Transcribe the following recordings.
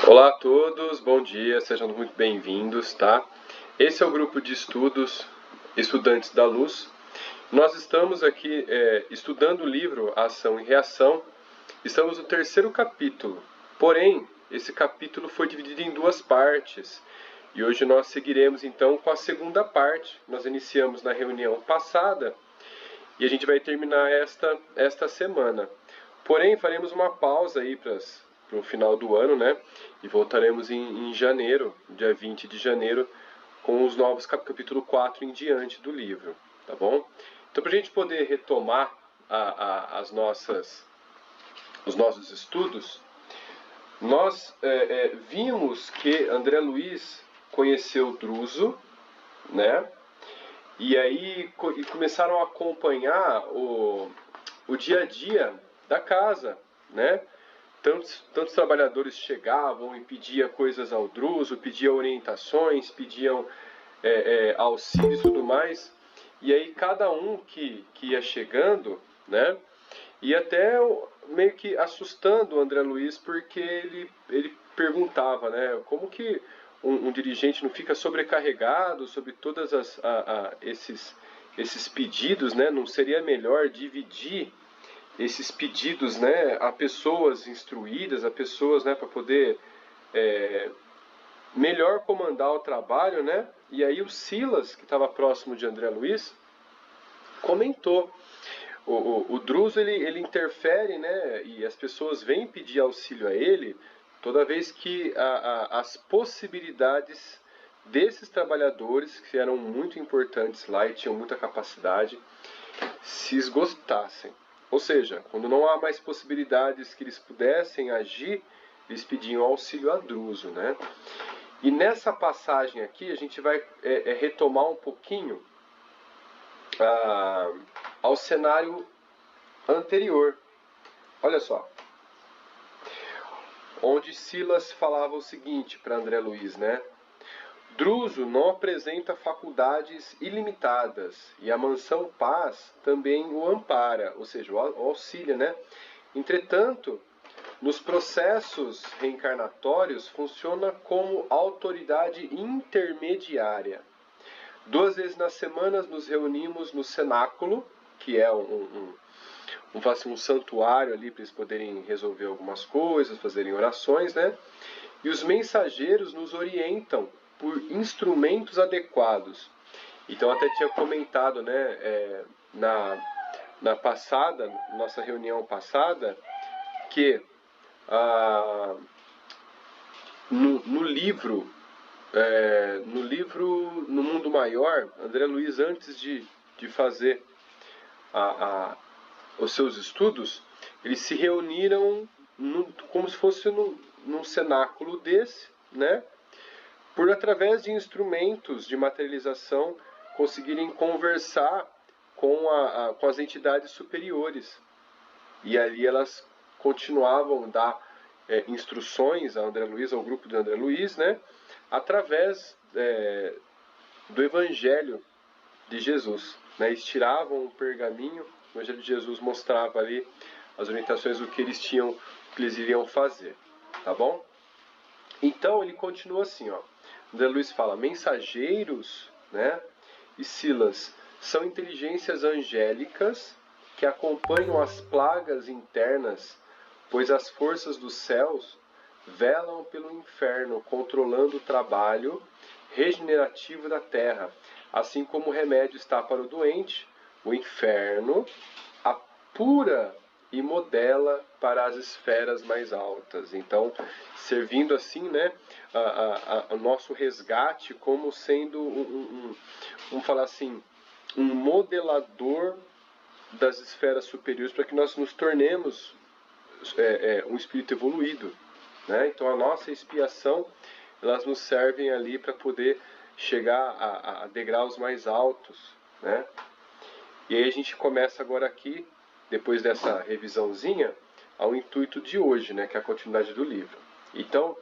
Olá a todos, bom dia, sejam muito bem-vindos, tá? Esse é o grupo de estudos Estudantes da Luz. Nós estamos aqui estudando o livro Ação e Reação. Estamos no terceiro capítulo, porém, esse capítulo foi dividido em duas partes. E hoje nós seguiremos então com a segunda parte. Nós iniciamos na reunião passada e a gente vai terminar esta semana. Porém, faremos uma pausa aí para o final do ano, né? E voltaremos em janeiro, dia 20 de janeiro, com os novos capítulo 4 em diante do livro, tá bom? Então, para a gente poder retomar os nossos estudos, nós vimos que André Luiz conheceu Druso, né? E aí começaram a acompanhar o dia a dia da casa, né? Tantos trabalhadores chegavam e pediam coisas ao Druso, pediam orientações, pediam auxílio e tudo mais. E aí cada um que ia chegando, né? E até meio que assustando o André Luiz, porque ele perguntava, né? Como que um dirigente não fica sobrecarregado sobre todos esses pedidos, né? Não seria melhor dividir esses pedidos, né, a pessoas instruídas, a pessoas, né, para poder melhor comandar o trabalho, né? E aí o Silas, que estava próximo de André Luiz, comentou. O Druso, ele interfere, né, e as pessoas vêm pedir auxílio a ele toda vez que as possibilidades desses trabalhadores, que eram muito importantes lá e tinham muita capacidade, se esgotassem. Ou seja, quando não há mais possibilidades que eles pudessem agir, eles pediam auxílio a Druso, né? E nessa passagem aqui a gente vai retomar um pouquinho ao cenário anterior. Olha só. Onde Silas falava o seguinte para André Luiz, né? Druso não apresenta faculdades ilimitadas e a mansão Paz também o ampara, ou seja, o auxilia, né? Entretanto, nos processos reencarnatórios funciona como autoridade intermediária. 2 vezes na semana nos reunimos no cenáculo, que é um santuário ali para eles poderem resolver algumas coisas, fazerem orações, né? E os mensageiros nos orientam por instrumentos adequados. Então até tinha comentado, né, na passada, nossa reunião passada, que no livro No Mundo Maior, André Luiz, antes de fazer os seus estudos, eles se reuniram como se fosse num cenáculo desse, né? Por através de instrumentos de materialização conseguirem conversar com as entidades superiores. E ali elas continuavam a dar instruções a André Luiz, ao grupo de André Luiz, né? Através do Evangelho de Jesus, né? Eles tiravam um pergaminho, o Evangelho de Jesus mostrava ali as orientações do que eles iriam fazer, tá bom? Então ele continua assim, ó. André Luiz fala: mensageiros, né, e Silas são inteligências angélicas que acompanham as plagas internas, pois as forças dos céus velam pelo inferno, controlando o trabalho regenerativo da terra. Assim como o remédio está para o doente, o inferno apura e modela para as esferas mais altas. Então, servindo assim, né, o nosso resgate como sendo vamos falar assim, um modelador das esferas superiores para que nós nos tornemos um espírito evoluído, né? Então a nossa expiação, elas nos servem ali para poder chegar a degraus mais altos, né? E aí a gente começa agora aqui, depois dessa revisãozinha, ao intuito de hoje, né, que é a continuidade do livro. Então,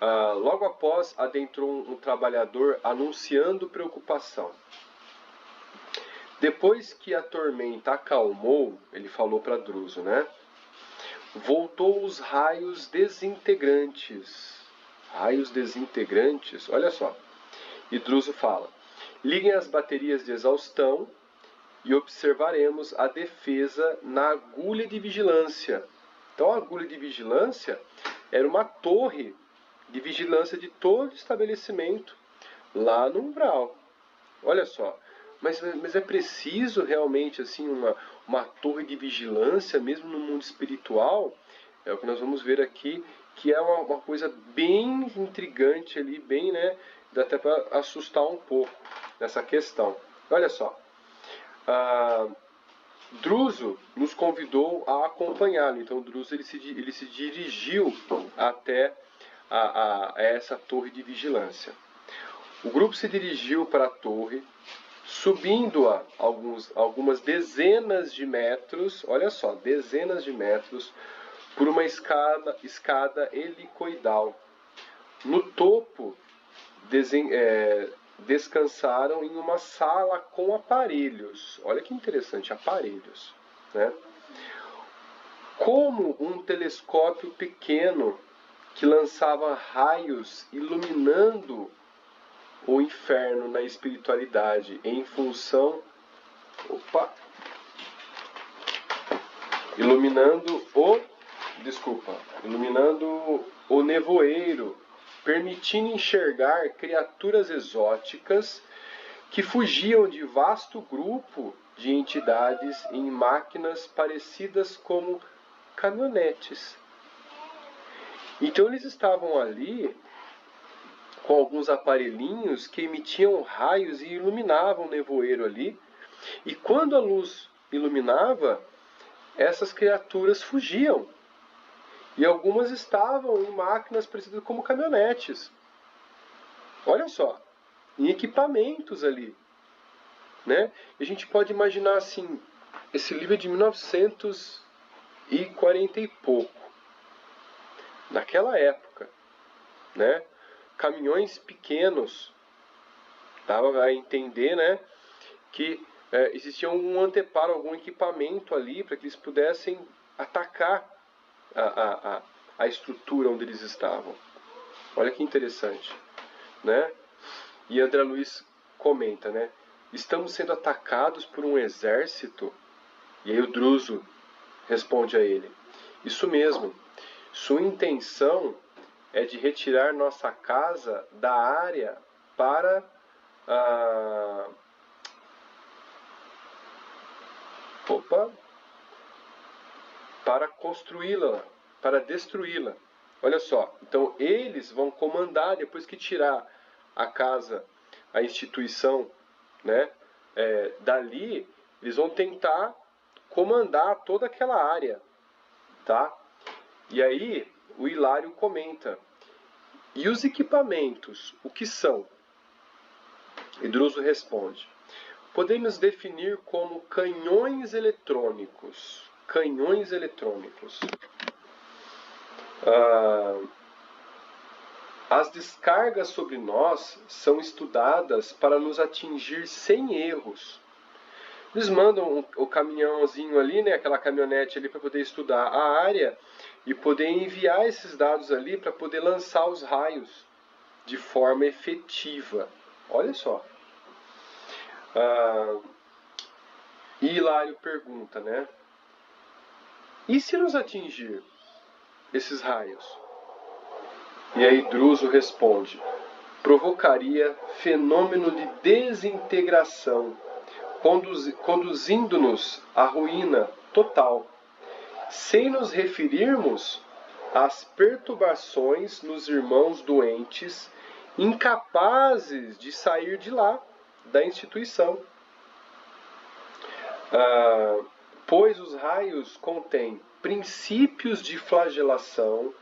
logo após, adentrou um trabalhador anunciando preocupação. Depois que a tormenta acalmou, ele falou para Druso, né? Voltou os raios desintegrantes. Raios desintegrantes, olha só. E Druso fala: liguem as baterias de exaustão e observaremos a defesa na agulha de vigilância. Então a agulha de vigilância era uma torre de vigilância de todo estabelecimento lá no umbral. Olha só, mas é preciso realmente assim uma torre de vigilância mesmo no mundo espiritual? É o que nós vamos ver aqui, que é uma coisa bem intrigante ali, bem, né, dá até para assustar um pouco nessa questão. Olha só, Druso nos convidou a acompanhá-lo. Então Druso ele se dirigiu até a essa torre de vigilância. O grupo se dirigiu para a torre, subindo-a algumas dezenas de metros, olha só, dezenas de metros, por uma escada helicoidal. No topo, descansaram em uma sala com aparelhos. Olha que interessante, aparelhos, né? Como um telescópio pequeno que lançava raios iluminando o inferno na espiritualidade em função... iluminando o nevoeiro, permitindo enxergar criaturas exóticas que fugiam de vasto grupo de entidades em máquinas parecidas como caminhonetes. Então eles estavam ali com alguns aparelhinhos que emitiam raios e iluminavam o nevoeiro ali. E quando a luz iluminava, essas criaturas fugiam. E algumas estavam em máquinas parecidas como caminhonetes. Olha só, em equipamentos ali, né? E a gente pode imaginar assim, esse livro é de 1940 e pouco. Naquela época, né? Caminhões pequenos, dava a entender, né, que existia um anteparo, algum equipamento ali para que eles pudessem atacar a estrutura onde eles estavam. Olha que interessante, né? E André Luiz comenta, né? Estamos sendo atacados por um exército? E aí o Druso responde a ele: isso mesmo, sua intenção é de retirar nossa casa da área para para construí-la, para destruí-la. Olha só, então eles vão comandar, depois que tirar a casa, a instituição, né, dali, eles vão tentar comandar toda aquela área, tá? E aí o Hilário comenta: e os equipamentos, o que são? E Druso responde: podemos definir como canhões eletrônicos. Canhões eletrônicos. As descargas sobre nós são estudadas para nos atingir sem erros. Eles mandam o caminhãozinho ali, né, aquela caminhonete ali, para poder estudar a área e poder enviar esses dados ali para poder lançar os raios de forma efetiva. Olha só. E Hilário pergunta, né? E se nos atingir esses raios? E aí Druso responde: provocaria fenômeno de desintegração, conduzindo-nos à ruína total, sem nos referirmos às perturbações nos irmãos doentes, incapazes de sair de lá, da instituição. Pois os raios contêm princípios de flagelação,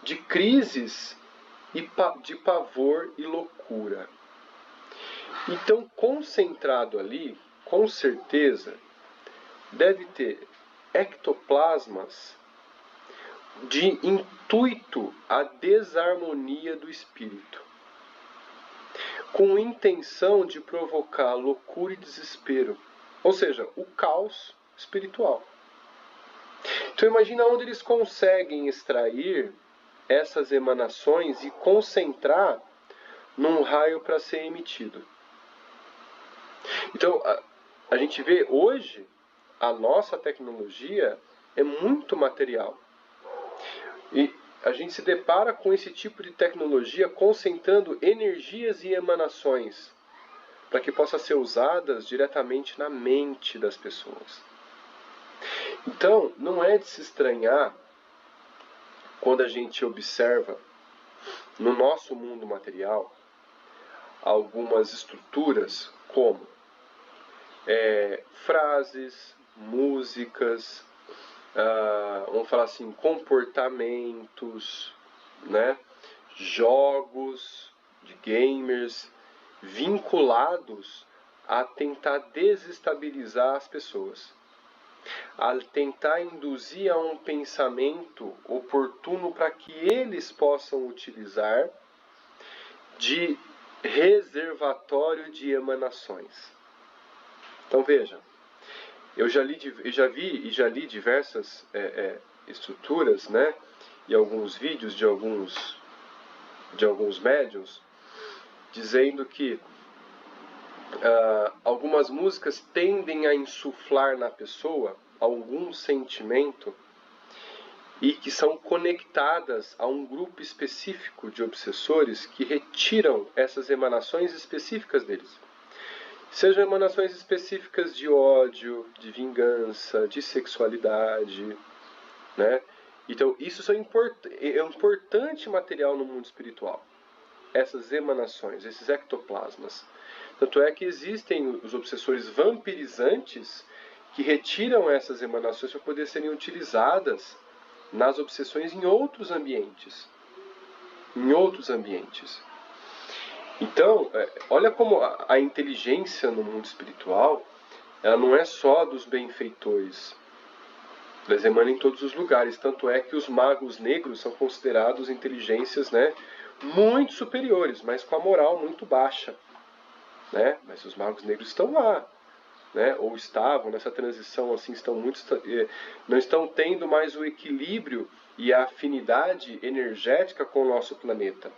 de crises e de pavor e loucura. Então, concentrado ali, com certeza, deve ter ectoplasmas de intuito à desarmonia do espírito, com intenção de provocar loucura e desespero, ou seja, o caos espiritual. Então imagina onde eles conseguem extrair essas emanações e concentrar num raio para ser emitido. Então, a gente vê hoje, a nossa tecnologia é muito material. E a gente se depara com esse tipo de tecnologia concentrando energias e emanações para que possa ser usadas diretamente na mente das pessoas. Então, não é de se estranhar quando a gente observa no nosso mundo material algumas estruturas como frases, músicas, vamos falar assim, comportamentos, né? Jogos de gamers vinculados a tentar desestabilizar as pessoas, a tentar induzir a um pensamento oportuno para que eles possam utilizar de reservatório de emanações. Então veja, eu já vi diversas estruturas, né, e alguns vídeos de alguns médiuns dizendo que algumas músicas tendem a insuflar na pessoa algum sentimento e que são conectadas a um grupo específico de obsessores que retiram essas emanações específicas deles. Sejam emanações específicas de ódio, de vingança, de sexualidade, né? Então, isso é um importante material no mundo espiritual. Essas emanações, esses ectoplasmas. Tanto é que existem os obsessores vampirizantes que retiram essas emanações para poder serem utilizadas nas obsessões em outros ambientes. Então, olha como a inteligência no mundo espiritual, ela não é só dos benfeitores. Elas emanam em todos os lugares. Tanto é que os magos negros são considerados inteligências, né, muito superiores, mas com a moral muito baixa. Né? Mas os magos negros estão lá. Né? Ou estavam nessa transição, assim, não estão tendo mais o equilíbrio e a afinidade energética com o nosso planeta.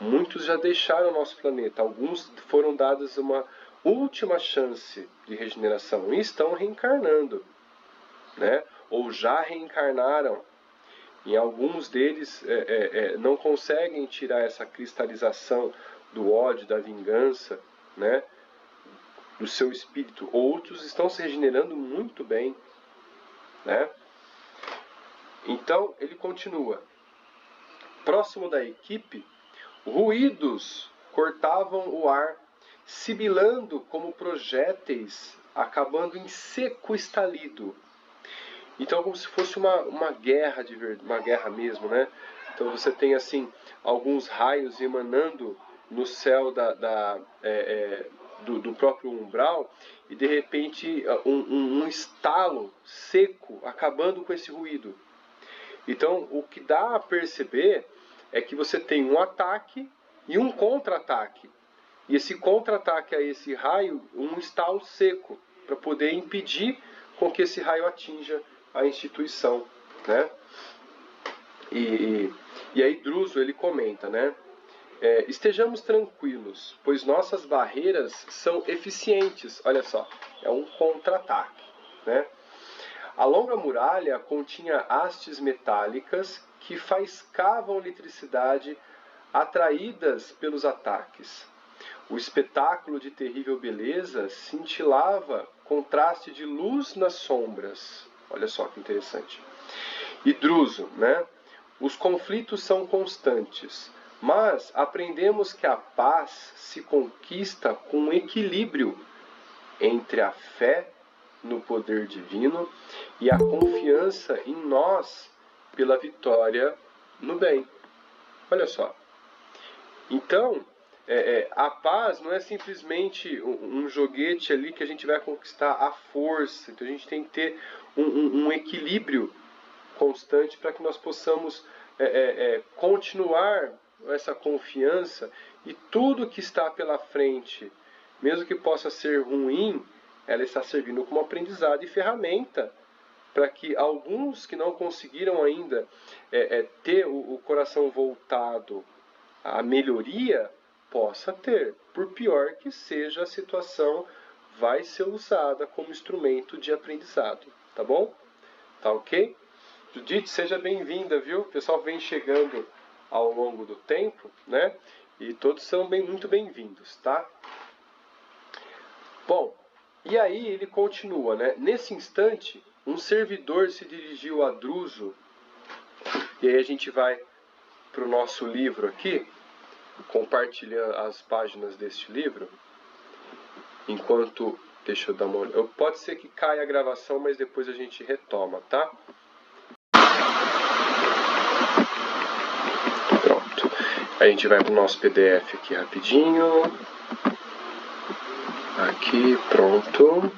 Muitos já deixaram o nosso planeta, alguns foram dados uma última chance de regeneração e estão reencarnando, né? Ou já reencarnaram. E alguns deles não conseguem tirar essa cristalização do ódio, da vingança, né, do seu espírito. Outros estão se regenerando muito bem, né? Então ele continua. Próximo da equipe, ruídos cortavam o ar, sibilando como projéteis, acabando em seco estalido. Então, como se fosse uma guerra uma guerra mesmo, né? Então você tem assim alguns raios emanando no céu do próprio umbral e de repente um estalo seco acabando com esse ruído. Então, o que dá a perceber é que você tem um ataque e um contra-ataque. E esse contra-ataque a esse raio, um estalo seco, para poder impedir com que esse raio atinja a instituição, né? E aí Druso, ele comenta, né? Estejamos tranquilos, pois nossas barreiras são eficientes. Olha só, é um contra-ataque, né? A longa muralha continha hastes metálicas que faiscavam eletricidade atraídas pelos ataques. O espetáculo de terrível beleza cintilava contraste de luz nas sombras. Olha só que interessante. E Druso, né? Os conflitos são constantes, mas aprendemos que a paz se conquista com equilíbrio entre a fé no poder divino e a confiança em nós pela vitória no bem. Olha só. Então, a paz não é simplesmente um joguete ali que a gente vai conquistar à força. Então a gente tem que ter um equilíbrio constante para que nós possamos continuar essa confiança e tudo que está pela frente, mesmo que possa ser ruim, ela está servindo como aprendizado e ferramenta para que alguns que não conseguiram ainda ter o coração voltado à melhoria, possa ter. Por pior que seja a situação, vai ser usada como instrumento de aprendizado, tá bom? Tá ok? Judite, seja bem-vinda, viu? O pessoal vem chegando ao longo do tempo, né? E todos são muito bem-vindos, tá? Bom, e aí ele continua, né? Nesse instante, um servidor se dirigiu a Druso, e aí a gente vai para o nosso livro aqui, compartilhando as páginas deste livro, enquanto... Deixa eu dar uma olhada. Pode ser que caia a gravação, mas depois a gente retoma, tá? Pronto. A gente vai para o nosso PDF aqui rapidinho. Aqui, pronto.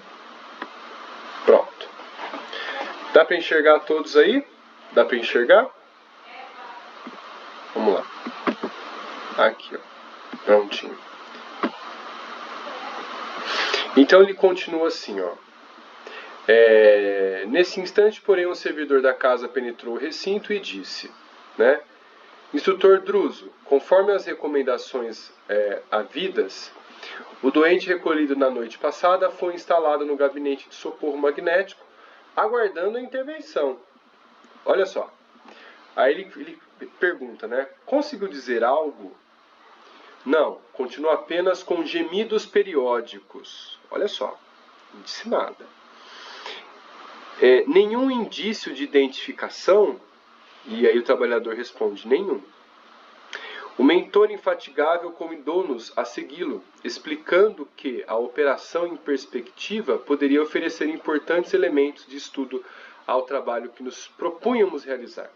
Pronto. Dá para enxergar todos aí? Dá para enxergar? Vamos lá. Aqui, ó. Prontinho. Então ele continua assim, ó. Nesse instante, porém, um servidor da casa penetrou o recinto e disse, né? Instrutor Druso, conforme as recomendações havidas, o doente recolhido na noite passada foi instalado no gabinete de socorro magnético, aguardando a intervenção. Olha só. Aí ele pergunta, né? Conseguiu dizer algo? Não, continua apenas com gemidos periódicos. Olha só, não disse nada. Nenhum indício de identificação? E aí o trabalhador responde, nenhum. O mentor infatigável convidou-nos a segui-lo, explicando que a operação em perspectiva poderia oferecer importantes elementos de estudo ao trabalho que nos propunhamos realizar.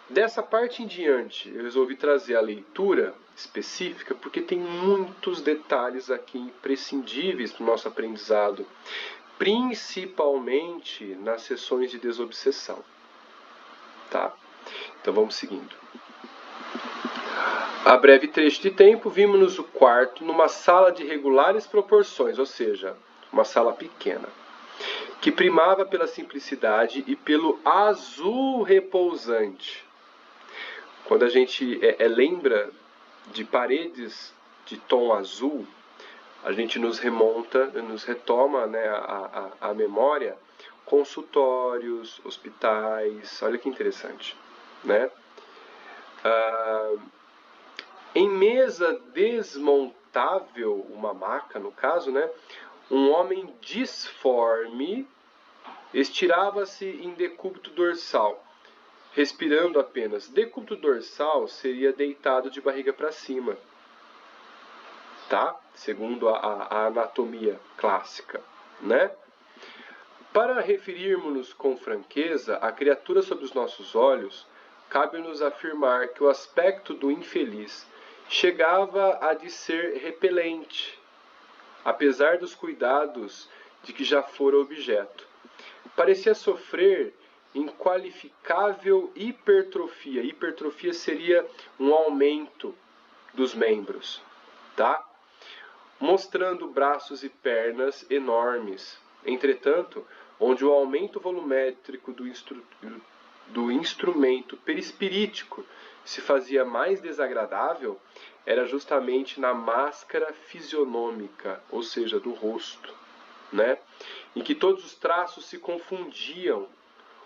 Dessa parte em diante, eu resolvi trazer a leitura específica, porque tem muitos detalhes aqui imprescindíveis para o nosso aprendizado, principalmente nas sessões de desobsessão. Tá? Então vamos seguindo. A breve trecho de tempo, vimos-nos o quarto numa sala de regulares proporções, ou seja, uma sala pequena, que primava pela simplicidade e pelo azul repousante. Quando a gente lembra de paredes de tom azul, a gente nos retoma, né, a memória, consultórios, hospitais, olha que interessante, né? Em mesa desmontável, uma maca no caso, né, um homem disforme estirava-se em decúbito dorsal, respirando apenas. Decúbito dorsal seria deitado de barriga para cima, tá? Segundo a anatomia clássica, né? Para referirmos-nos com franqueza à criatura sob os nossos olhos, cabe-nos afirmar que o aspecto do infeliz chegava a de ser repelente, apesar dos cuidados de que já fora objeto. Parecia sofrer inqualificável hipertrofia. Hipertrofia seria um aumento dos membros, tá? Mostrando braços e pernas enormes. Entretanto, onde o aumento volumétrico do instrumento perispirítico se fazia mais desagradável, era justamente na máscara fisionômica, ou seja, do rosto, né? Em que todos os traços se confundiam,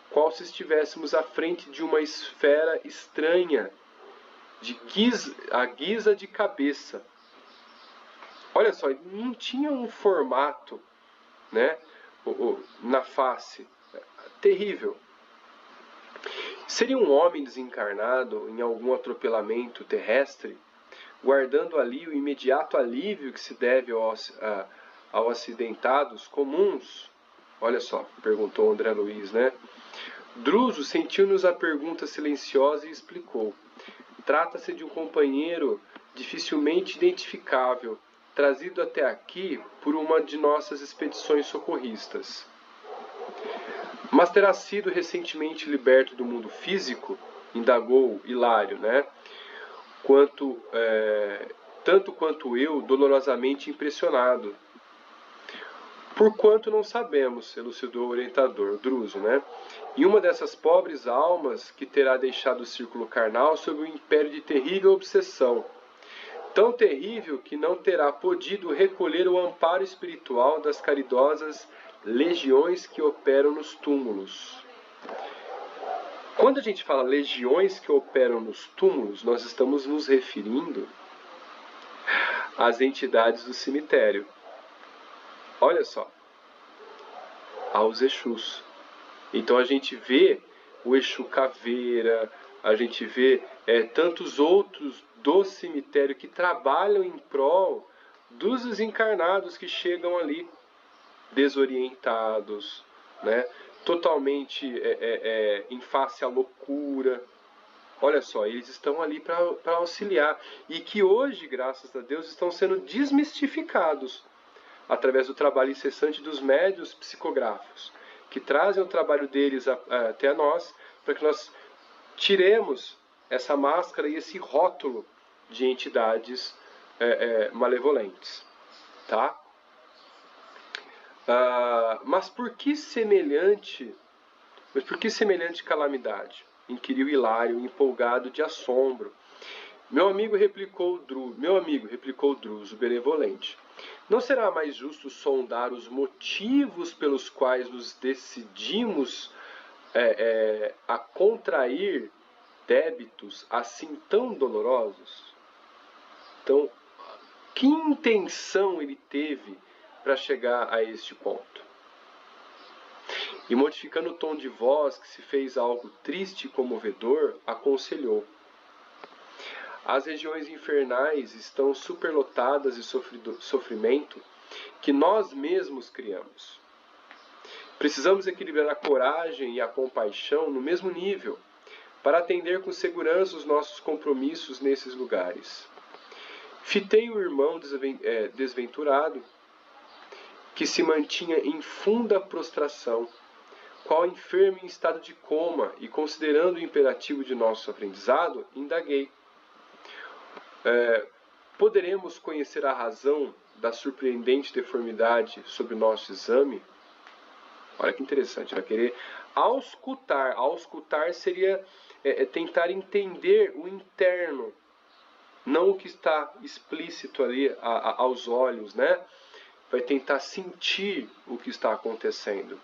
qual se estivéssemos à frente de uma esfera estranha, à guisa de cabeça. Olha só, não tinha um formato, né, na face. Terrível. Seria um homem desencarnado em algum atropelamento terrestre, guardando ali o imediato alívio que se deve aos acidentados comuns? Olha só, perguntou André Luiz, né? Druso sentiu-nos a pergunta silenciosa e explicou. Trata-se de um companheiro dificilmente identificável, trazido até aqui por uma de nossas expedições socorristas. Mas terá sido recentemente liberto do mundo físico? Indagou Hilário, né? Tanto quanto eu, dolorosamente impressionado. Porquanto não sabemos, elucidou o orientador, o Druso, né? E uma dessas pobres almas que terá deixado o círculo carnal sob o império de terrível obsessão, tão terrível que não terá podido recolher o amparo espiritual das caridosas legiões que operam nos túmulos. Quando a gente fala legiões que operam nos túmulos, nós estamos nos referindo às entidades do cemitério. Olha só, aos Exus. Então a gente vê o Exu Caveira, a gente vê tantos outros do cemitério que trabalham em prol dos desencarnados que chegam ali desorientados, né? Totalmente em face à loucura. Olha só, eles estão ali para auxiliar. E que hoje, graças a Deus, estão sendo desmistificados através do trabalho incessante dos médiuns psicográficos, que trazem o trabalho deles até nós, para que nós tiremos essa máscara e esse rótulo de entidades malevolentes. Tá? Mas por que semelhante calamidade? Inquiriu Hilário, empolgado de assombro. Meu amigo, replicou Druso, benevolente. Não será mais justo sondar os motivos pelos quais nos decidimos a contrair débitos assim tão dolorosos? Então, que intenção ele teve para chegar a este ponto? E modificando o tom de voz, que se fez algo triste e comovedor, aconselhou: as regiões infernais estão superlotadas de sofrimento que nós mesmos criamos. Precisamos equilibrar a coragem e a compaixão no mesmo nível, para atender com segurança os nossos compromissos nesses lugares. Fitei o irmão desventurado, que se mantinha em funda prostração, qual enfermo em estado de coma, e considerando o imperativo de nosso aprendizado, indaguei: poderemos conhecer a razão da surpreendente deformidade sob o nosso exame? Olha que interessante, vai querer auscultar. Auscultar seria tentar entender o interno, não o que está explícito ali aos olhos, né? Vai tentar sentir o que está acontecendo.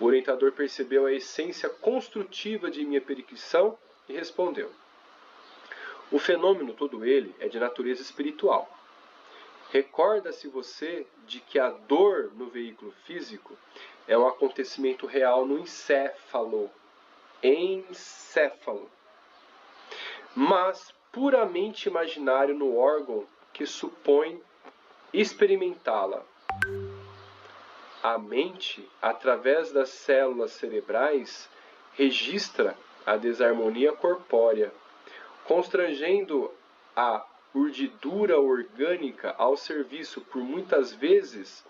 O orientador percebeu a essência construtiva de minha periquição e respondeu: o fenômeno, todo ele, é de natureza espiritual. Recorda-se você de que a dor no veículo físico é um acontecimento real no encéfalo, mas puramente imaginário no órgão que supõe experimentá-la. A mente, através das células cerebrais, registra a desarmonia corpórea, constrangendo a urdidura orgânica ao serviço, por muitas vezes,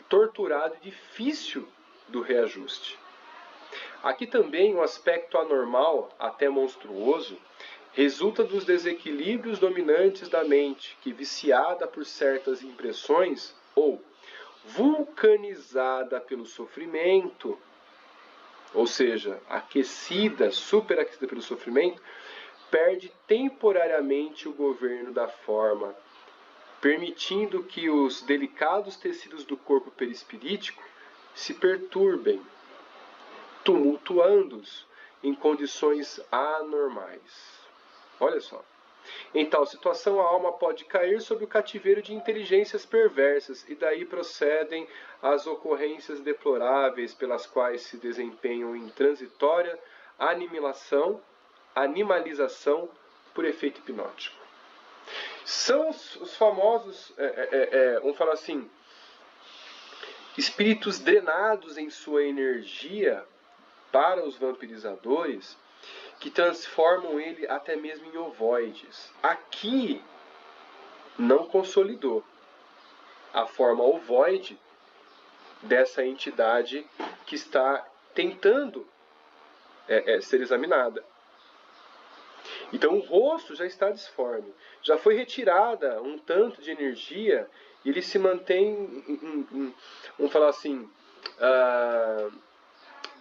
torturado e difícil do reajuste. Aqui também um aspecto anormal, até monstruoso, resulta dos desequilíbrios dominantes da mente, que, viciada por certas impressões, ou vulcanizada pelo sofrimento, ou seja, superaquecida pelo sofrimento, perde temporariamente o governo da forma, permitindo que os delicados tecidos do corpo perispirítico se perturbem, tumultuando-os em condições anormais. Olha só. Em tal situação, a alma pode cair sob o cativeiro de inteligências perversas, e daí procedem as ocorrências deploráveis pelas quais se desempenham em transitória animalização por efeito hipnótico. São os famosos, vamos falar assim, espíritos drenados em sua energia para os vampirizadores, que transformam ele até mesmo em ovoides. Aqui não consolidou a forma ovoide dessa entidade que está tentando ser examinada. Então o rosto já está disforme, já foi retirada um tanto de energia e ele se mantém, vamos falar assim,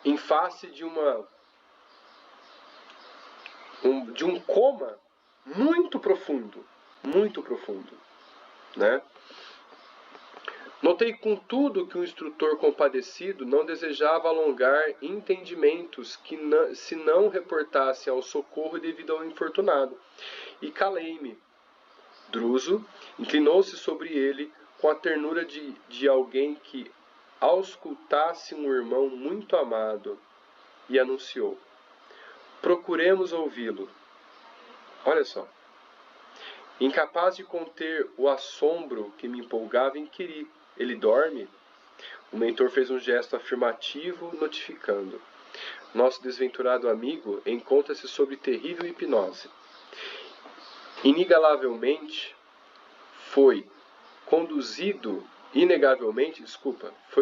em face de um coma muito profundo, né? Notei, contudo, que o instrutor compadecido não desejava alongar entendimentos que se não reportassem ao socorro devido ao infortunado, e calei-me. Druso inclinou-se sobre ele com a ternura de alguém que auscultasse um irmão muito amado, e anunciou: procuremos ouvi-lo. Olha só. Incapaz de conter o assombro que me empolgava, inquiri: ele dorme? O mentor fez um gesto afirmativo, notificando: nosso desventurado amigo encontra-se sob terrível hipnose. Foi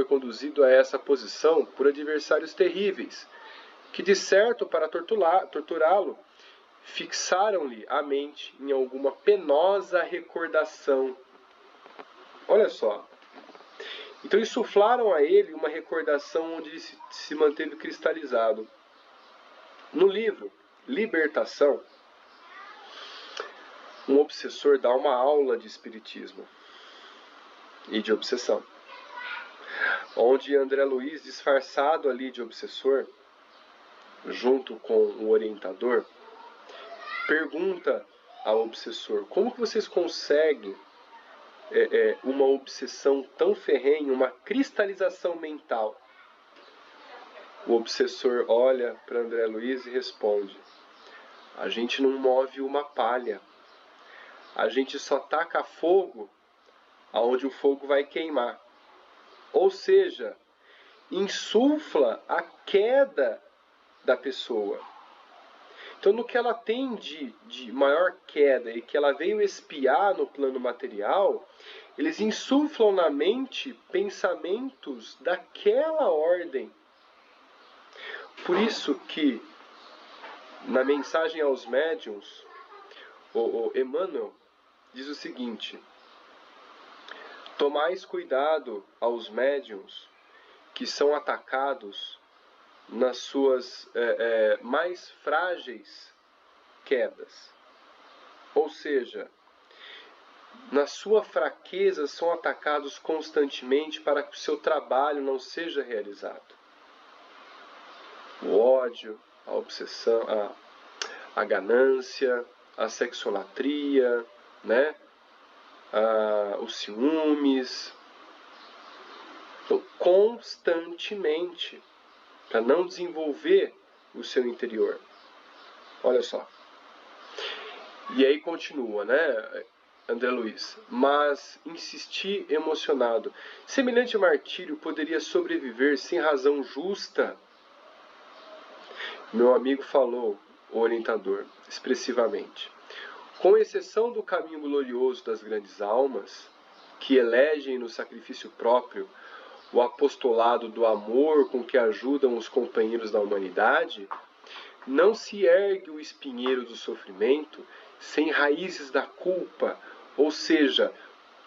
conduzido a essa posição por adversários terríveis, que de certo para torturá-lo, fixaram-lhe a mente em alguma penosa recordação. Olha só. Então insuflaram a ele uma recordação onde ele se manteve cristalizado. No livro Libertação, um obsessor dá uma aula de espiritismo e de obsessão, onde André Luiz, disfarçado ali de obsessor, junto com o orientador, pergunta ao obsessor: como que vocês conseguem uma obsessão tão ferrenha, uma cristalização mental? O obsessor olha para André Luiz e responde: a gente não move uma palha, a gente só taca fogo aonde o fogo vai queimar. Ou seja, insufla a queda da pessoa. Então, no que ela tem de maior queda e que ela veio espiar no plano material, eles insuflam na mente pensamentos daquela ordem. Por isso que, na mensagem aos médiuns, o Emmanuel diz o seguinte: tomais cuidado aos médiuns que são atacados nas suas mais frágeis quedas. Ou seja, na sua fraqueza são atacados constantemente para que o seu trabalho não seja realizado. O ódio, a obsessão, a ganância, a sexolatria, né? Os ciúmes. Então, constantemente, para não desenvolver o seu interior. Olha só. E aí continua, né, André Luiz? Mas insisti emocionado. Semelhante martírio poderia sobreviver sem razão justa? Meu amigo falou, o orientador, expressivamente. Com exceção do caminho glorioso das grandes almas, que elegem no sacrifício próprio o apostolado do amor com que ajudam os companheiros da humanidade, não se ergue o espinheiro do sofrimento sem raízes da culpa, ou seja,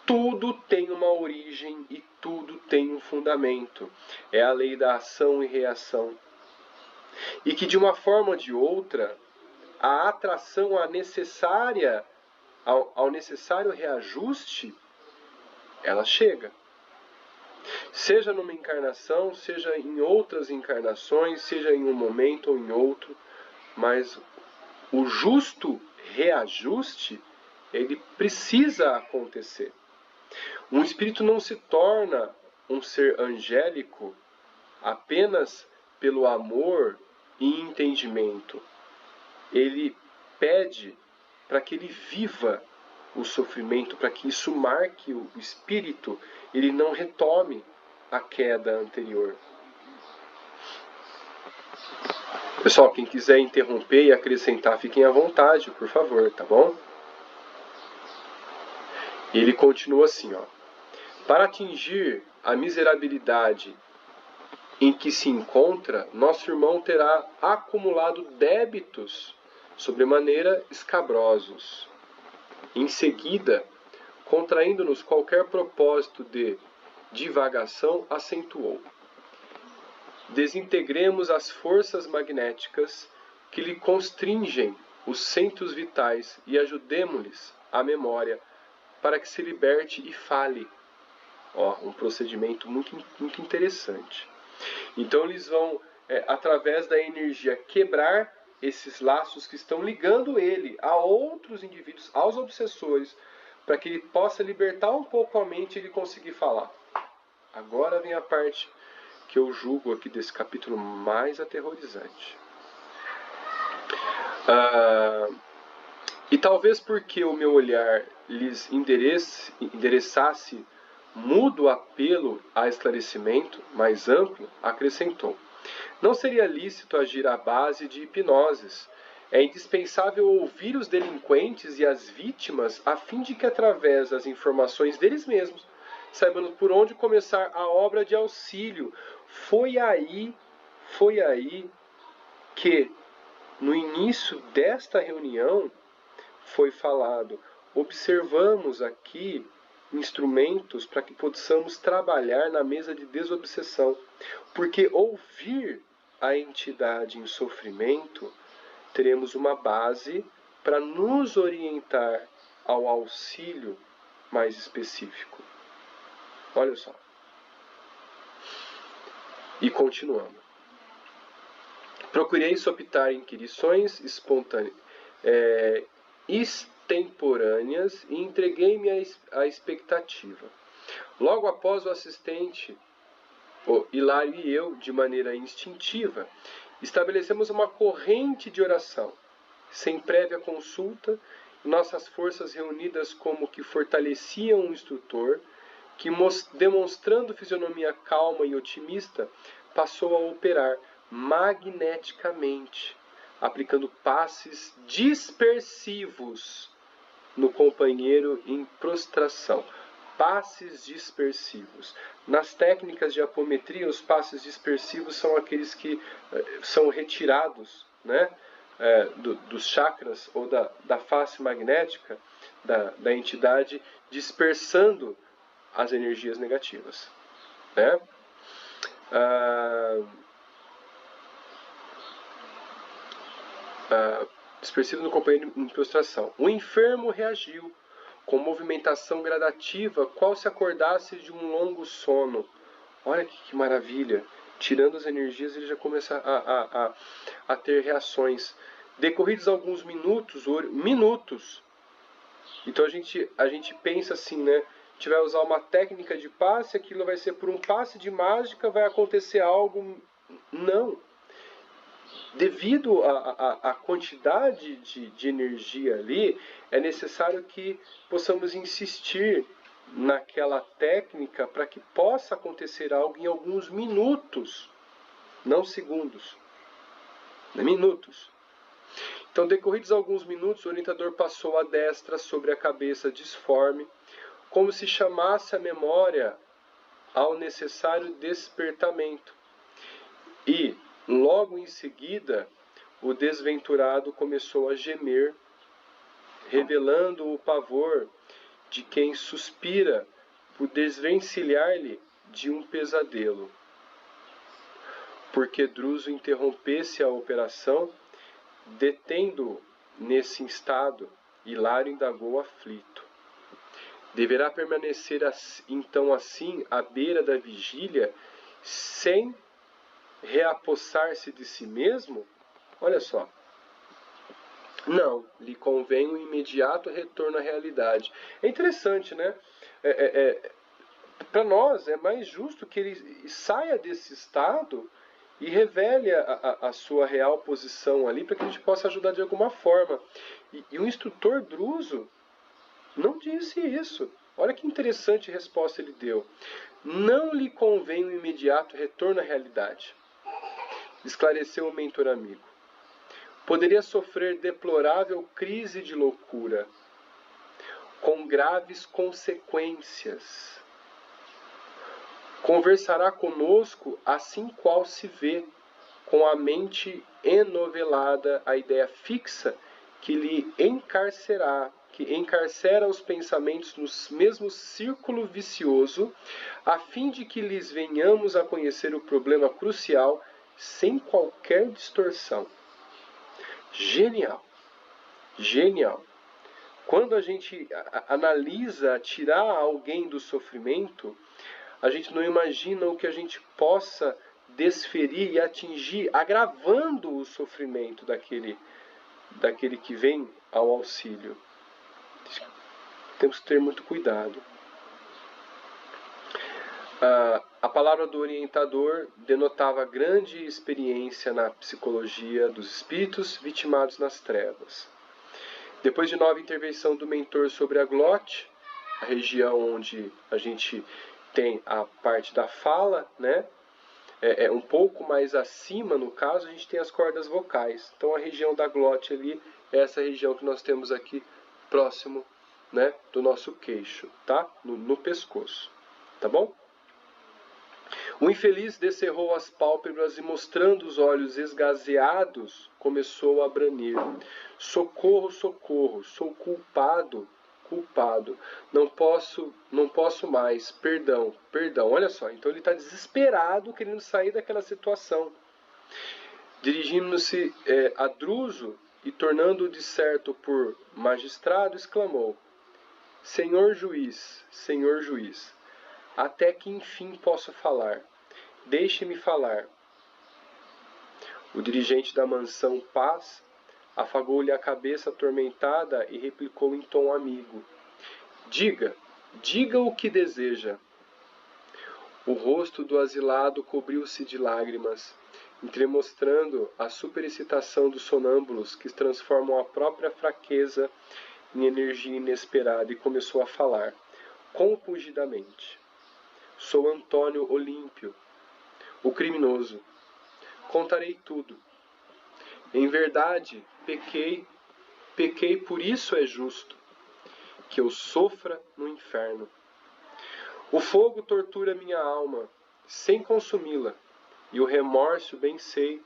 tudo tem uma origem e tudo tem um fundamento. É a lei da ação e reação. E que de uma forma ou de outra, a atração ao necessário reajuste, ela chega. Seja numa encarnação, seja em outras encarnações, seja em um momento ou em outro, mas o justo reajuste, ele precisa acontecer. Um espírito não se torna um ser angélico apenas pelo amor e entendimento. Ele pede para que ele viva o sofrimento, para que isso marque o espírito, ele não retome a queda anterior. Pessoal, quem quiser interromper e acrescentar, fiquem à vontade, por favor, tá bom? Ele continua assim, ó. Para atingir a miserabilidade em que se encontra, nosso irmão terá acumulado débitos sobremaneira escabrosos. Em seguida, contraindo-nos qualquer propósito de divagação, acentuou: desintegremos as forças magnéticas que lhe constringem os centros vitais e ajudemo-lhes a memória para que se liberte e fale. Um procedimento muito interessante. Então eles vão, através da energia, quebrar esses laços que estão ligando ele a outros indivíduos, aos obsessores, para que ele possa libertar um pouco a mente e ele conseguir falar. Agora vem a parte que eu julgo aqui desse capítulo mais aterrorizante. E talvez porque o meu olhar lhes endereçasse mudo apelo a esclarecimento mais amplo, acrescentou: não seria lícito agir à base de hipnoses. É indispensável ouvir os delinquentes e as vítimas a fim de que, através das informações deles mesmos, saibamos por onde começar a obra de auxílio. Foi aí que, no início desta reunião, foi falado: observamos aqui instrumentos para que possamos trabalhar na mesa de desobsessão, porque ouvir a entidade em sofrimento, teremos uma base para nos orientar ao auxílio mais específico. Olha só. E continuando. Procurei soptar inquirições espontâneas, extemporâneas, e entreguei-me à expectativa. Logo após, o assistente, Hilário e eu, de maneira instintiva, estabelecemos uma corrente de oração, sem prévia consulta, nossas forças reunidas como que fortaleciam o instrutor, que, demonstrando fisionomia calma e otimista, passou a operar magneticamente, aplicando passes dispersivos no companheiro em prostração. Passes dispersivos. Nas técnicas de apometria, os passes dispersivos são aqueles que são retirados, né, dos chakras ou da face magnética da entidade, dispersando as energias negativas, né? Dispersivo no companheiro em prostração. O enfermo reagiu com movimentação gradativa, qual se acordasse de um longo sono. Olha que maravilha! Tirando as energias, ele já começa a ter reações. Decorridos alguns minutos, então a gente pensa assim, né? A gente vai usar uma técnica de passe, aquilo vai ser por um passe de mágica, vai acontecer algo. Não. Devido à quantidade de energia ali, é necessário que possamos insistir naquela técnica para que possa acontecer algo em alguns minutos, não segundos, minutos. Então, decorridos alguns minutos, o orientador passou a destra sobre a cabeça disforme, como se chamasse a memória ao necessário despertamento. E, logo em seguida, o desventurado começou a gemer, revelando o pavor de quem suspira por desvencilhar-lhe de um pesadelo. Porque Druso interrompesse a operação, detendo-o nesse estado, Hilário indagou aflito: deverá permanecer então assim à beira da vigília, sem reapossar-se de si mesmo? Olha só. Não, lhe convém um imediato retorno à realidade. É interessante, né? Para nós é mais justo que ele saia desse estado e revele a sua real posição ali, para que a gente possa ajudar de alguma forma. E o instrutor Druso não disse isso. Olha que interessante resposta ele deu. Não lhe convém um imediato retorno à realidade, esclareceu o mentor amigo. Poderia sofrer deplorável crise de loucura, com graves consequências. Conversará conosco assim qual se vê, com a mente enovelada, a ideia fixa que lhe encarcera os pensamentos no mesmo círculo vicioso, a fim de que lhes venhamos a conhecer o problema crucial sem qualquer distorção. Genial! Genial! Quando a gente analisa tirar alguém do sofrimento, a gente não imagina o que a gente possa desferir e atingir, agravando o sofrimento daquele que vem ao auxílio. Temos que ter muito cuidado. A palavra do orientador denotava grande experiência na psicologia dos espíritos vitimados nas trevas. Depois de nova intervenção do mentor sobre a glote, a região onde a gente tem a parte da fala, né? Um pouco mais acima, no caso, a gente tem as cordas vocais. Então a região da glote ali é essa região que nós temos aqui próximo, né, do nosso queixo, tá? No pescoço, tá bom? O infeliz descerrou as pálpebras e, mostrando os olhos esgazeados, começou a branir. Socorro, socorro, sou culpado, culpado. Não posso mais, perdão, perdão. Olha só, então ele está desesperado, querendo sair daquela situação. Dirigindo-se a Druso e tornando-o de certo por magistrado, exclamou: Senhor juiz, até que enfim posso falar. Deixe-me falar. O dirigente da mansão Paz afagou-lhe a cabeça atormentada e replicou em tom amigo: Diga o que deseja. O rosto do asilado cobriu-se de lágrimas, entremostrando a superexcitação dos sonâmbulos que transformam a própria fraqueza em energia inesperada, e começou a falar, compungidamente. Sou Antônio Olímpio, o criminoso. Contarei tudo. Em verdade, pequei, por isso é justo que eu sofra no inferno. O fogo tortura minha alma, sem consumi-la, e o remorso bem sei.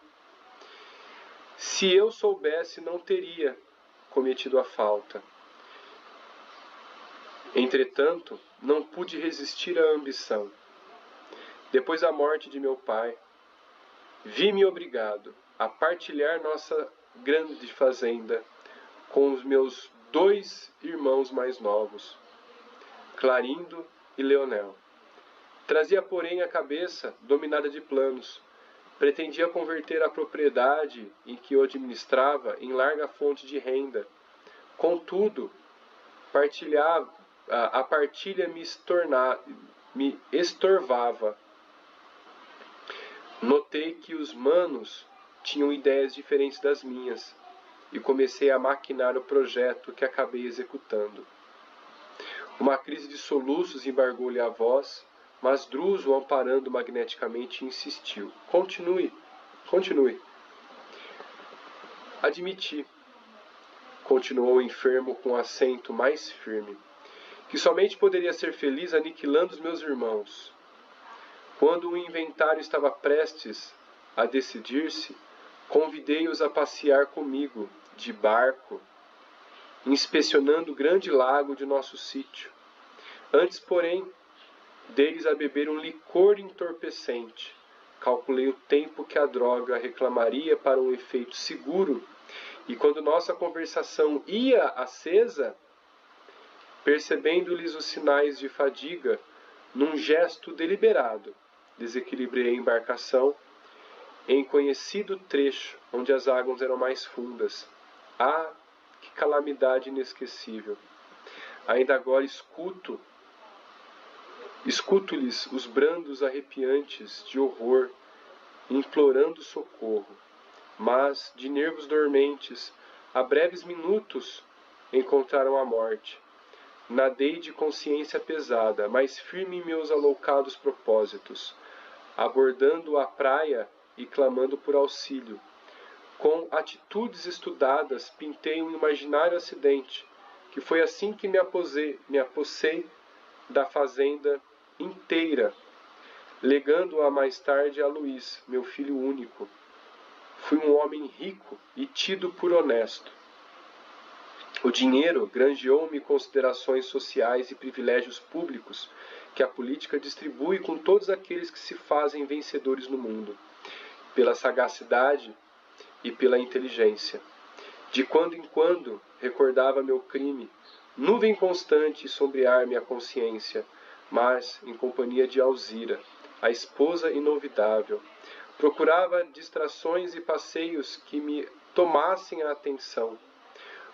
Se eu soubesse, não teria cometido a falta. Entretanto, não pude resistir à ambição. Depois da morte de meu pai, vi-me obrigado a partilhar nossa grande fazenda com os meus 2 irmãos mais novos, Clarindo e Leonel. Trazia, porém, a cabeça dominada de planos. Pretendia converter a propriedade em que eu administrava em larga fonte de renda. Contudo, a partilha me estorvava. Notei que os manos tinham ideias diferentes das minhas e comecei a maquinar o projeto que acabei executando. Uma crise de soluços embargou-lhe a voz, mas Druso, amparando magneticamente, insistiu. Continue. Admiti, continuou o enfermo com acento mais firme, que somente poderia ser feliz aniquilando os meus irmãos. Quando o inventário estava prestes a decidir-se, convidei-os a passear comigo, de barco, inspecionando o grande lago de nosso sítio. Antes, porém, deles a beber um licor entorpecente. Calculei o tempo que a droga reclamaria para um efeito seguro, e quando nossa conversação ia acesa, percebendo-lhes os sinais de fadiga, num gesto deliberado, desequilibrei a embarcação em conhecido trecho onde as águas eram mais fundas. Ah, que calamidade inesquecível! Ainda agora escuto-lhes os brandos arrepiantes de horror, implorando socorro. Mas, de nervos dormentes, a breves minutos encontraram a morte. Nadei de consciência pesada, mas firme em meus aloucados propósitos, abordando a praia e clamando por auxílio. Com atitudes estudadas, pintei um imaginário acidente, que foi assim que me apossei da fazenda inteira, legando-a mais tarde a Luís, meu filho único. Fui um homem rico e tido por honesto. O dinheiro granjeou-me considerações sociais e privilégios públicos que a política distribui com todos aqueles que se fazem vencedores no mundo, pela sagacidade e pela inteligência. De quando em quando recordava meu crime, nuvem constante sombrear-me a consciência, mas em companhia de Alzira, a esposa inolvidável. Procurava distrações e passeios que me tomassem a atenção.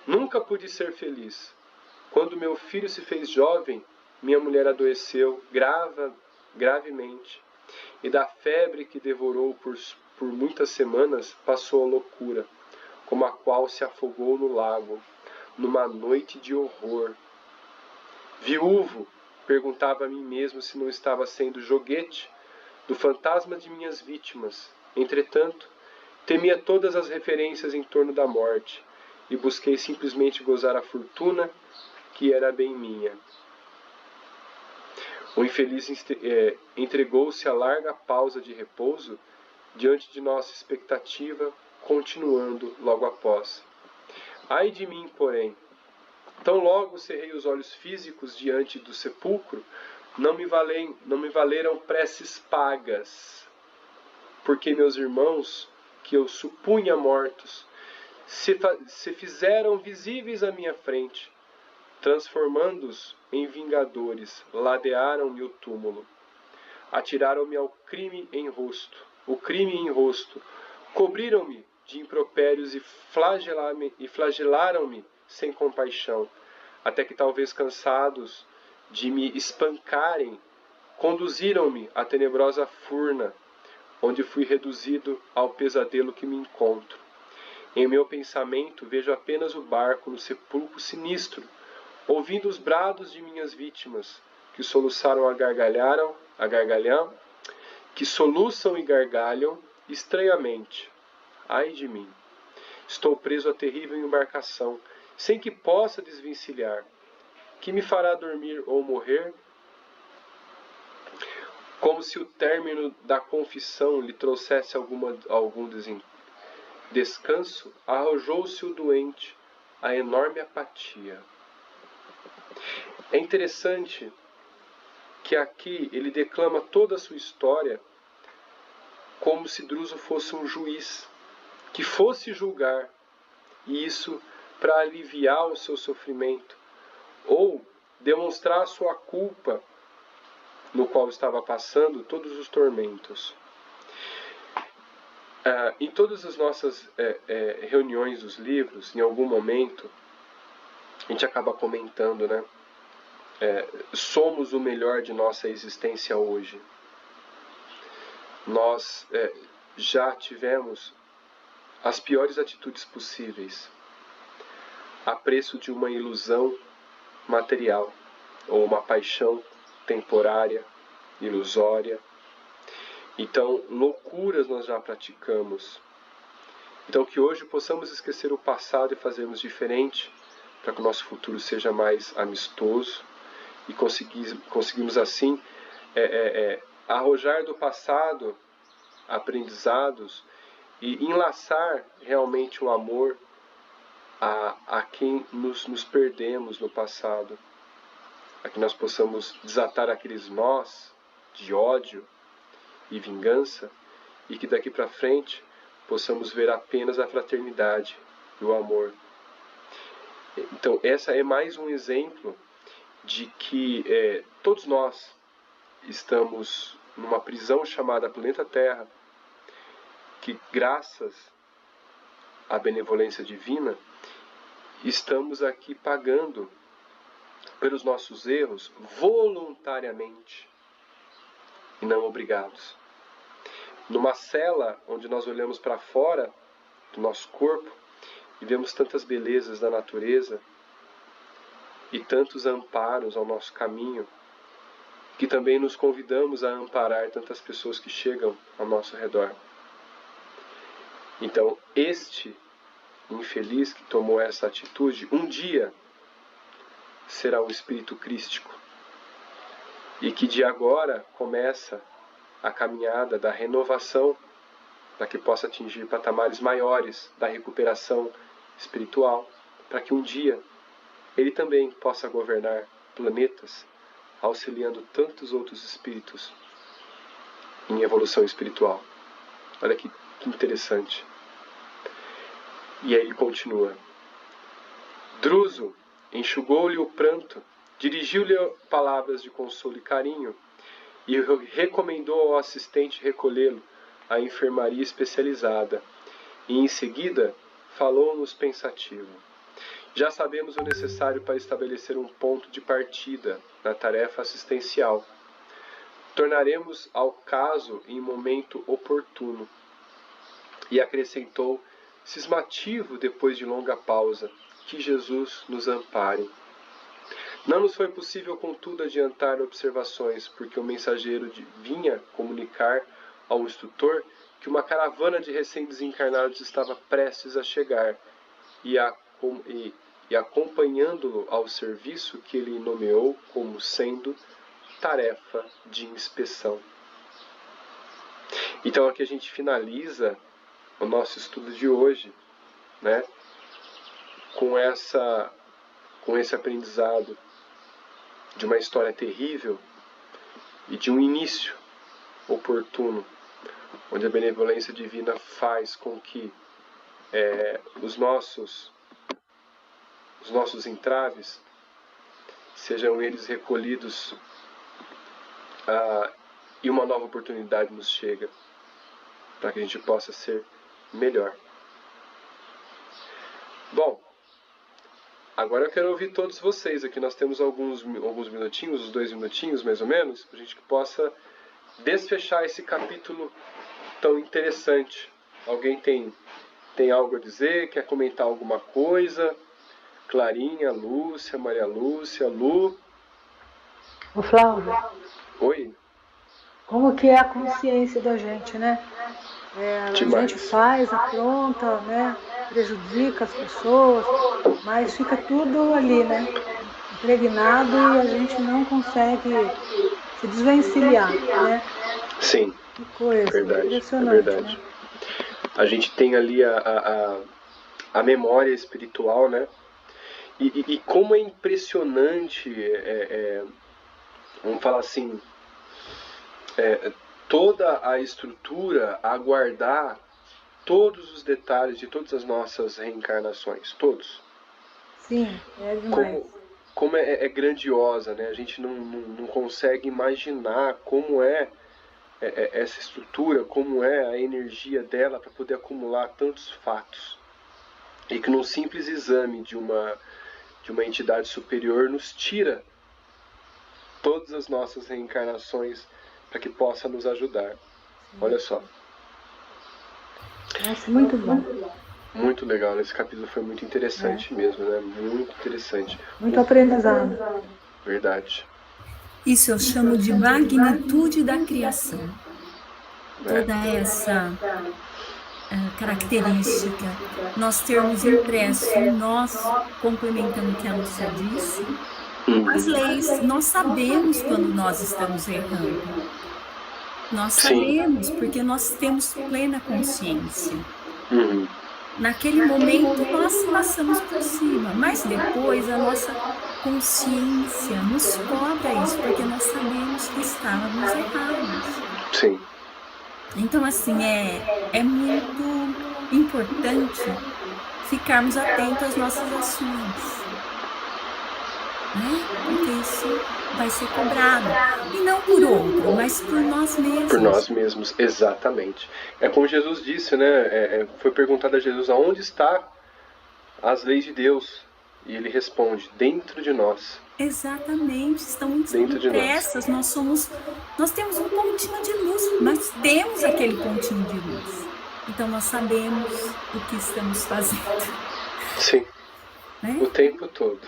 Nunca pude ser feliz. Quando meu filho se fez jovem, minha mulher adoeceu gravemente, e da febre que devorou por muitas semanas passou a loucura, como a qual se afogou no lago, numa noite de horror. Viúvo, perguntava a mim mesmo se não estava sendo joguete do fantasma de minhas vítimas. Entretanto, temia todas as referências em torno da morte, e busquei simplesmente gozar a fortuna que era bem minha. O infeliz entregou-se a larga pausa de repouso diante de nossa expectativa, continuando logo após. Ai de mim, porém, tão logo cerrei os olhos físicos diante do sepulcro, não me valeram preces pagas, porque meus irmãos, que eu supunha mortos, se fizeram visíveis à minha frente, transformando-os em vingadores, ladearam-me o túmulo. Atiraram-me o crime em rosto, cobriram-me de impropérios e flagelaram-me sem compaixão, até que talvez cansados de me espancarem, conduziram-me à tenebrosa furna, onde fui reduzido ao pesadelo que me encontro. Em meu pensamento vejo apenas o barco no sepulcro sinistro, ouvindo os brados de minhas vítimas, que soluçam e gargalham estranhamente. Ai de mim! Estou preso à terrível embarcação, sem que possa desvencilhar. Que me fará dormir ou morrer? Como se o término da confissão lhe trouxesse algum descanso, arrojou-se o doente à enorme apatia. É interessante que aqui ele declama toda a sua história como se Druso fosse um juiz que fosse julgar, e isso para aliviar o seu sofrimento ou demonstrar a sua culpa no qual estava passando todos os tormentos. Em todas as nossas reuniões dos livros, em algum momento, a gente acaba comentando, né? Somos o melhor de nossa existência hoje. Nós já tivemos as piores atitudes possíveis, a preço de uma ilusão material, ou uma paixão temporária, ilusória. Então, loucuras nós já praticamos. Então, que hoje possamos esquecer o passado e fazermos diferente, para que o nosso futuro seja mais amistoso e conseguimos assim arrojar do passado aprendizados e enlaçar realmente o amor a quem nos perdemos no passado, a que nós possamos desatar aqueles nós de ódio e vingança, e que daqui para frente possamos ver apenas a fraternidade e o amor. Então, essa é mais um exemplo de que todos nós estamos numa prisão chamada planeta Terra, que graças à benevolência divina, estamos aqui pagando pelos nossos erros voluntariamente e não obrigados. Numa cela onde nós olhamos para fora do nosso corpo e vemos tantas belezas da natureza e tantos amparos ao nosso caminho, que também nos convidamos a amparar tantas pessoas que chegam ao nosso redor. Então, este infeliz que tomou essa atitude, um dia será um espírito crístico, e que de agora começa a caminhada da renovação, para que possa atingir patamares maiores da recuperação espiritual, para que um dia ele também possa governar planetas, auxiliando tantos outros espíritos em evolução espiritual. Olha que interessante. E aí ele continua. Druso enxugou-lhe o pranto, dirigiu-lhe palavras de consolo e carinho e recomendou ao assistente recolhê-lo à enfermaria especializada. E em seguida falou-nos pensativo. Já sabemos o necessário para estabelecer um ponto de partida na tarefa assistencial. Tornaremos ao caso em momento oportuno. E acrescentou, cismativo depois de longa pausa, que Jesus nos ampare. Não nos foi possível, contudo, adiantar observações, porque o mensageiro vinha comunicar ao instrutor que uma caravana de recém-desencarnados estava prestes a chegar e acompanhando-lo ao serviço que ele nomeou como sendo tarefa de inspeção. Então aqui a gente finaliza o nosso estudo de hoje, né, com esse aprendizado de uma história terrível e de um início oportuno, onde a benevolência divina faz com que os nossos entraves sejam eles recolhidos e uma nova oportunidade nos chega para que a gente possa ser melhor. Bom, agora eu quero ouvir todos vocês aqui. Nós temos alguns minutinhos, uns 2 minutinhos mais ou menos, para a gente que possa desfechar esse capítulo tão interessante. Alguém tem algo a dizer? Quer comentar alguma coisa? Clarinha, Lúcia, Maria Lúcia, Lu. O Flávio. Oi. Como que é a consciência da gente, né? A gente faz, apronta, né? Prejudica as pessoas, mas fica tudo ali, né? Impregnado e a gente não consegue se desvencilhar, né? Sim. Que coisa, verdade, impressionante, verdade. né? A gente tem ali a memória espiritual, né? E como é impressionante, vamos falar assim, toda a estrutura a guardar todos os detalhes de todas as nossas reencarnações, todos. Sim, é demais. Como é grandiosa, né? A gente não consegue imaginar como essa estrutura, como é a energia dela para poder acumular tantos fatos. E que num simples exame de uma entidade superior nos tira todas as nossas reencarnações para que possa nos ajudar. Olha só. Nossa, muito bom. Muito legal, esse capítulo foi muito interessante mesmo, né? Muito interessante. Muito aprendizado. Verdade. Isso eu chamo de magnitude da criação. Toda essa característica, nós termos impresso, nós complementando o que a Lúcia disse, as leis, nós sabemos quando nós estamos errando. Nós sabemos, porque nós temos plena consciência. Naquele momento, nós passamos por cima, mas depois a nossa consciência nos cobra isso, porque nós sabemos que estávamos errados. Sim. Então, assim, é muito importante ficarmos atentos às nossas ações, né? Porque isso vai ser cobrado. E não por outro, mas por nós mesmos. Por nós mesmos, exatamente. É como Jesus disse, né? Foi perguntado a Jesus, aonde está as leis de Deus? E ele responde, dentro de nós. Exatamente, estão impressas. Nós temos um pontinho de luz, nós temos aquele pontinho de luz. Então nós sabemos o que estamos fazendo. Sim, né? O tempo todo.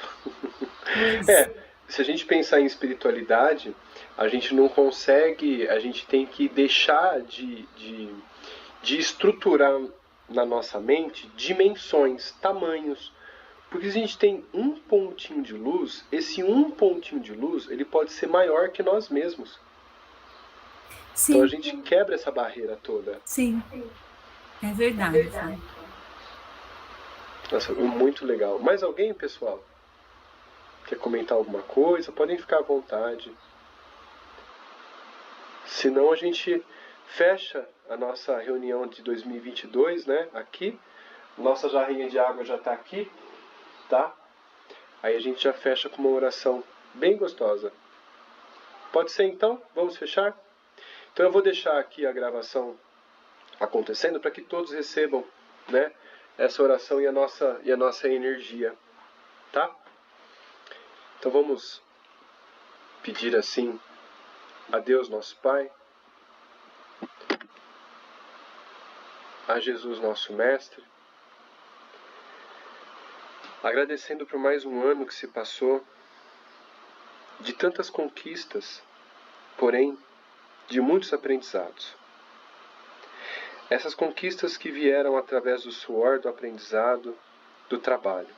Se a gente pensar em espiritualidade, a gente não consegue, a gente tem que deixar de estruturar na nossa mente dimensões, tamanhos. Porque se a gente tem um pontinho de luz, esse um pontinho de luz, ele pode ser maior que nós mesmos. Sim. Então a gente quebra essa barreira toda. Sim, é verdade. Nossa, muito legal. Mais alguém, pessoal? quer comentar alguma coisa, podem ficar à vontade. Senão a gente fecha a nossa reunião de 2022, né? Aqui. Nossa jarrinha de água já está aqui, tá? Aí a gente já fecha com uma oração bem gostosa. Pode ser então? Vamos fechar? Então eu vou deixar aqui a gravação acontecendo para que todos recebam, né, essa oração e a nossa energia, tá? Então vamos pedir assim a Deus nosso Pai, a Jesus nosso Mestre, agradecendo por mais um ano que se passou, de tantas conquistas, porém de muitos aprendizados. Essas conquistas que vieram através do suor, do aprendizado, do trabalho.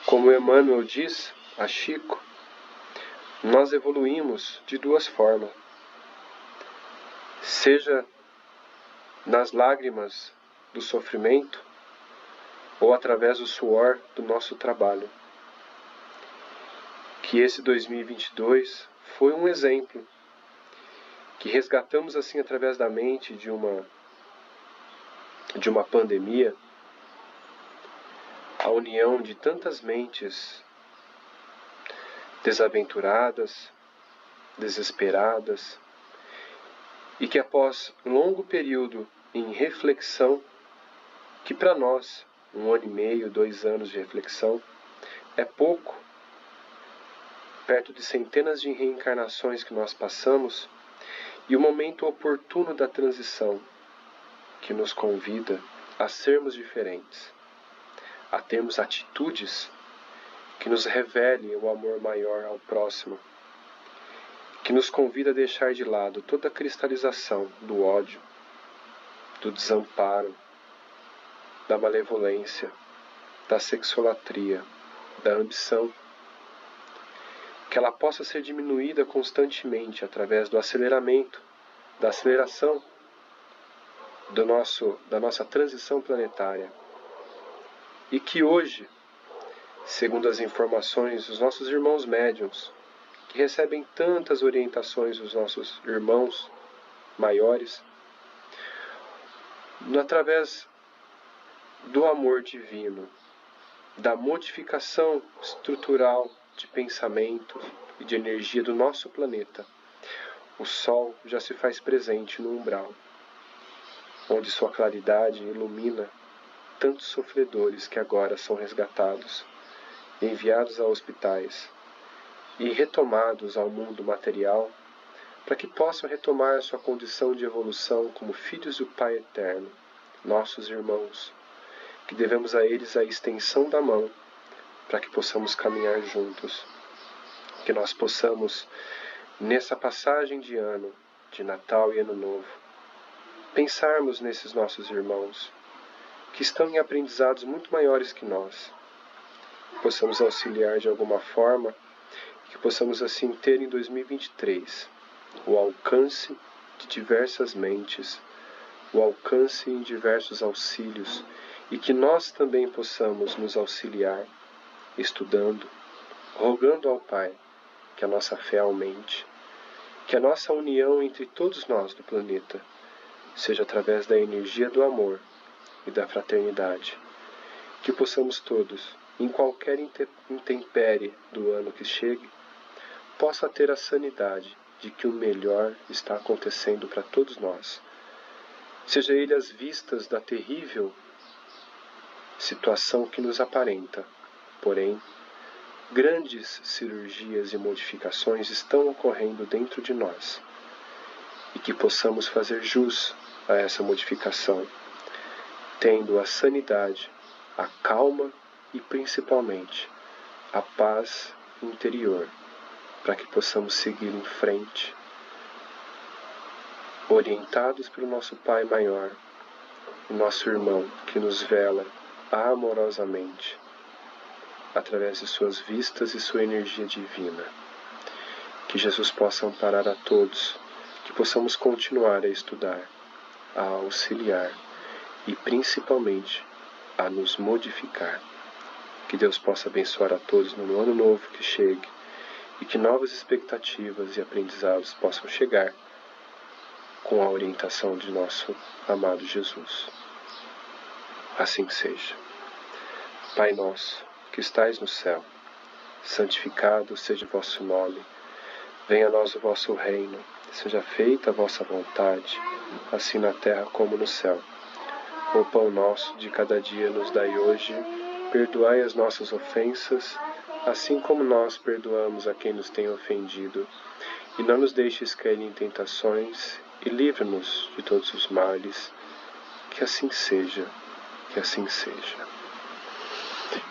Como Emmanuel diz a Chico, nós evoluímos de duas formas. Seja nas lágrimas do sofrimento ou através do suor do nosso trabalho. Que esse 2022 foi um exemplo, que resgatamos assim através da mente de uma pandemia, a união de tantas mentes desaventuradas, desesperadas, e que após longo período em reflexão, que para nós, 1 ano e meio, 2 anos de reflexão, é pouco, perto de centenas de reencarnações que nós passamos, e o momento oportuno da transição, que nos convida a sermos diferentes, a termos atitudes que nos revelem o amor maior ao próximo, que nos convida a deixar de lado toda a cristalização do ódio, do desamparo, da malevolência, da sexolatria, da ambição, que ela possa ser diminuída constantemente através do aceleramento, da aceleração da nossa transição planetária. E que hoje, segundo as informações dos nossos irmãos médiuns, que recebem tantas orientações dos nossos irmãos maiores, através do amor divino, da modificação estrutural de pensamento e de energia do nosso planeta, o Sol já se faz presente no umbral, onde sua claridade ilumina tantos sofredores que agora são resgatados, enviados a hospitais e retomados ao mundo material, para que possam retomar sua condição de evolução como filhos do Pai Eterno, nossos irmãos, que devemos a eles a extensão da mão, para que possamos caminhar juntos, que nós possamos, nessa passagem de ano, de Natal e Ano Novo, pensarmos nesses nossos irmãos, que estão em aprendizados muito maiores que nós, que possamos auxiliar de alguma forma, que possamos assim ter em 2023 o alcance de diversas mentes, o alcance em diversos auxílios, e que nós também possamos nos auxiliar, estudando, rogando ao Pai que a nossa fé aumente, que a nossa união entre todos nós do planeta seja através da energia do amor e da fraternidade, que possamos todos, em qualquer intempérie do ano que chegue, possa ter a sanidade de que o melhor está acontecendo para todos nós, seja ele às vistas da terrível situação que nos aparenta, porém, grandes cirurgias e modificações estão ocorrendo dentro de nós, e que possamos fazer jus a essa modificação, tendo a sanidade, a calma e principalmente a paz interior, para que possamos seguir em frente, orientados pelo nosso Pai Maior, o nosso irmão que nos vela amorosamente, através de suas vistas e sua energia divina. Que Jesus possa amparar a todos, que possamos continuar a estudar, a auxiliar e principalmente a nos modificar. Que Deus possa abençoar a todos no ano novo que chegue e que novas expectativas e aprendizados possam chegar com a orientação de nosso amado Jesus. Assim seja. Pai nosso, que estais no céu, santificado seja o vosso nome. Venha a nós o vosso reino. Seja feita a vossa vontade, assim na terra como no céu. O pão nosso de cada dia nos dai hoje. Perdoai as nossas ofensas, assim como nós perdoamos a quem nos tem ofendido. E não nos deixes cair em tentações, e livra-nos de todos os males. Que assim seja, que assim seja.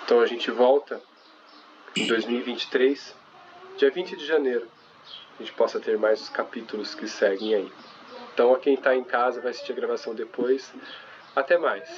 Então a gente volta em 2023, dia 20 de janeiro. A gente possa ter mais os capítulos que seguem aí. Então, a quem está em casa vai assistir a gravação depois. Até mais.